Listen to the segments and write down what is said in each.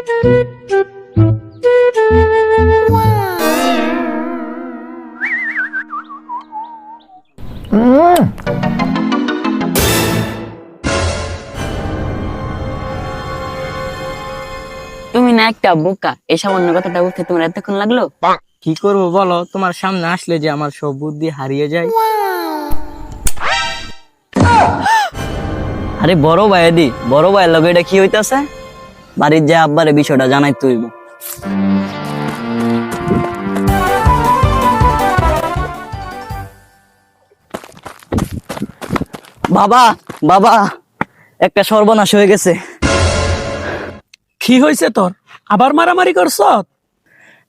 তুমি না একটা বোকা, এই সামান্য কথাটা বলতে তোমার এতক্ষণ লাগলো? কি করবো বলো, তোমার সামনে আসলে যে আমার সব বুদ্ধি হারিয়ে যায়। আরে বড় ভাই দি, বড় ভাইয়ের লগে এটা কি হইতাছে? বাড়ির যে আব্বারে বিষয়টা জানাই তুইব। বাবা বাবা, একটা সর্বনাশ হয়ে গেছে। কি হয়েছে তোর? আবার মারামারি করছ?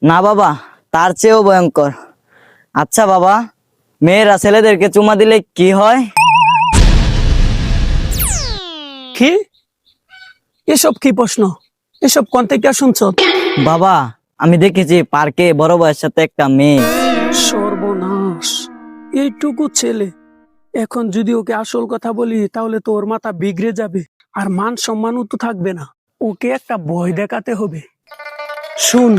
না বাবা, তার চেয়েও ভয়ঙ্কর। আচ্ছা বাবা, মেয়েরা ছেলেদেরকে চুমা দিলে কি হয়? কি এসব? কি প্রশ্ন এসব? কোন থেকে শুনছ? বাবা, আমি দেখেছি পার্কে বড় ভাইয়ের সাথে একটা মেয়ে। সর্বনাশ! এইটুকু ছেলে, এখন যদি ওকে আসল কথা বলি তাহলে তো ওর মাথা বিগড়ে যাবে, আর মান সম্মানও তো থাকবে না। ওকে একটা ভয় দেখাতে হবে। শুন,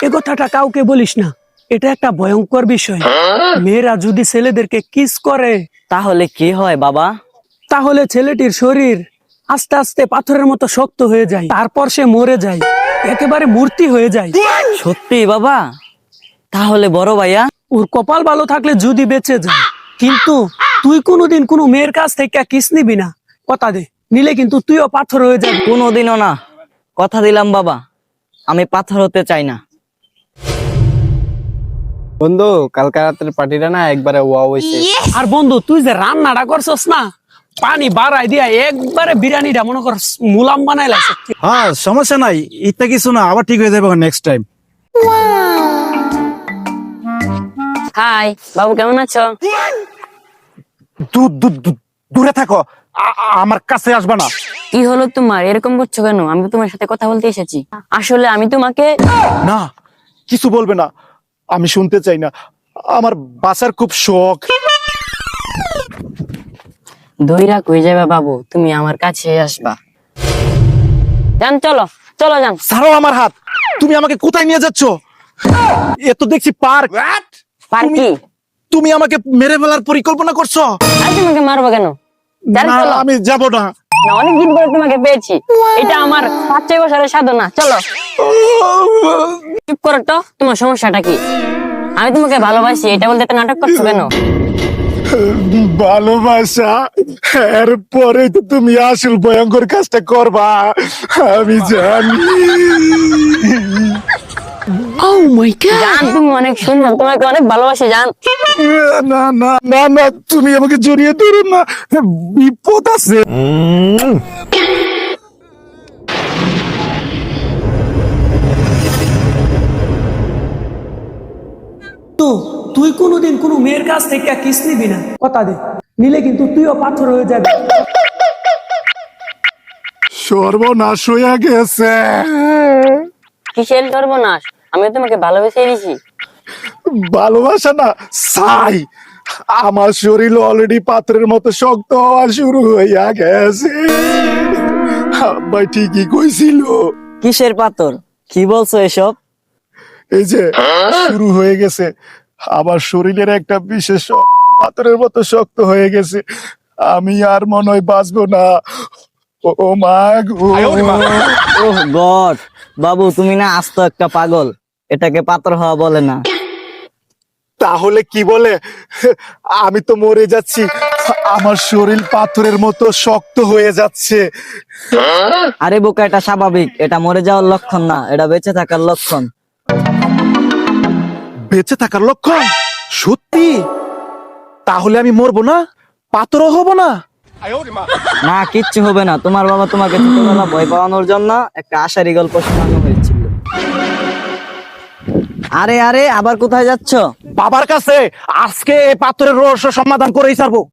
এ কথাটা কাউকে বলিস না, এটা একটা ভয়ঙ্কর বিষয়। মেয়েরা যদি ছেলেদেরকে কিস করে তাহলে কি হয় বাবা? তাহলে ছেলেটির শরীর আস্তে আস্তে পাথরের মতো শক্ত হয়ে যায়, তারপর সে মরে যায়, একেবারে মূর্তি হয়ে যায়। সত্যি বাবা? তাহলে বড় ভাইয়া? ওর কপাল ভালো থাকলে যদি বেঁচে যায়, কিন্তু তুই কোনোদিন কোনো মেয়ের কাছ থেকে কিস নিবি না, কথা দে। নিলে কিন্তু তুইও পাথর হয়ে যাবি। কোনোদিনও না, কথা দিলাম বাবা, আমি পাথর হতে চাই না। বন্ধু, কালকে রাতের পার্টিটা না একবারে ওয়াও হইছে। আর বন্ধু, তুই যে রান্নাটা করছস না, পানি বাড়াই দিয়া একবারে বিরিয়ানিটা মনে কর মুলাম বানাই লাগছে। হ্যাঁ, সমস্যা নাই, ইত্যা কিছু না, আবার ঠিক হয়ে যাবে নেক্সট টাইম। হাই বাবু, কেমন আছো? দূরে থাকো, আমার কাছে আসবে না। কি হলো তোমার, এরকম করছো কেন? আমি তো তোমার সাথে কথা বলতে এসেছি। আসলে আমি তোমাকে... না, কিছু বলবে না, আমি শুনতে চাই না, আমার বাঁচার খুব শখ। দইরা কই যাবে বাবু, তুমি আমার কাছে আসবা। যান, চলো চলো যান। ছাড়ো আমার হাত, তুমি আমাকে কোথায় নিয়ে যাচ্ছ? এ তো দেখছি পার্ক। পার্ক কি? তুমি আমাকে মেরে ফেলার পরিকল্পনা করছো? আর তোমাকে মারবো কেন? যান, না, চলো। আমি যাব না। না, অনেকদিন পরে তোমাকে পেয়েছি, এটা আমার 5-6 বছরের সাধনা। চলো। চুপ করো তো, তোমার সমস্যাটা কি? আমি তোমাকে ভালোবাসি এটা বলতে এত নাটক করছো কেন? ভালোবাসা, এরপরে তো তুমি আসল ভয়ঙ্কর কাজটা করবা, আমি জানি। ও মাই গড! জান, তুমি অনেক সুন্দর, তোমাকে অনেক ভালোবাসি জান। না না না না, তুমি আমাকে জড়িয়ে ধরো না, বিপদ আছে। তো তুই কোনোদিন কোনো মেয়ের কাছ থেকে কিস নিবি না, কথা দে। নিলে কিন্তু তুইও পাথর হয়ে যাবি। সর্বনাশ হয়ে গেছে। কিসের সর্বনাশ? আমি তোমাকে ভালোবেসে দিয়েছি। ভালোবাসা না, চাই। আমার শরীর অলরেডি পাত্রের মতো শক্ত হওয়া শুরু হইয়া গেছে। ভাই ঠিকই কইছিল। কিসের পাথর? কি বলছো এসব? এই যে শুরু হয়ে গেছে, আমার শরীরের একটা বিশেষ পাথরের মতো শক্ত হয়ে গেছে, আমি আর মনে হয় বাঁচবো না। ও মা গো! ওহ গড, বাবু তুমি না আস্ত একটা পাগল, এটাকে পাথর হওয়া বলে না। তাহলে কি বলে? আমি তো মরে যাচ্ছি, আমার শরীর পাথরের মতো শক্ত হয়ে যাচ্ছে। আরে বোকা, এটা স্বাভাবিক, এটা মরে যাওয়ার লক্ষণ না, এটা বেঁচে থাকার লক্ষণ। বেঁচে থাকার লক্ষণ? সত্যি? তাহলে আমি মরবো না, পাথরও হব না? না, কিচ্ছু হবে না। তোমার বাবা তোমাকে ছোটবেলা ভয় পাওয়ানোর জন্য একটা আশারি গল্প শোনানো হয়েছিল। আরে আরে, আবার কোথায় যাচ্ছ? বাবার কাছে আজকে এই পাথরের রহস্য সমাধান করেই ছাড়বো।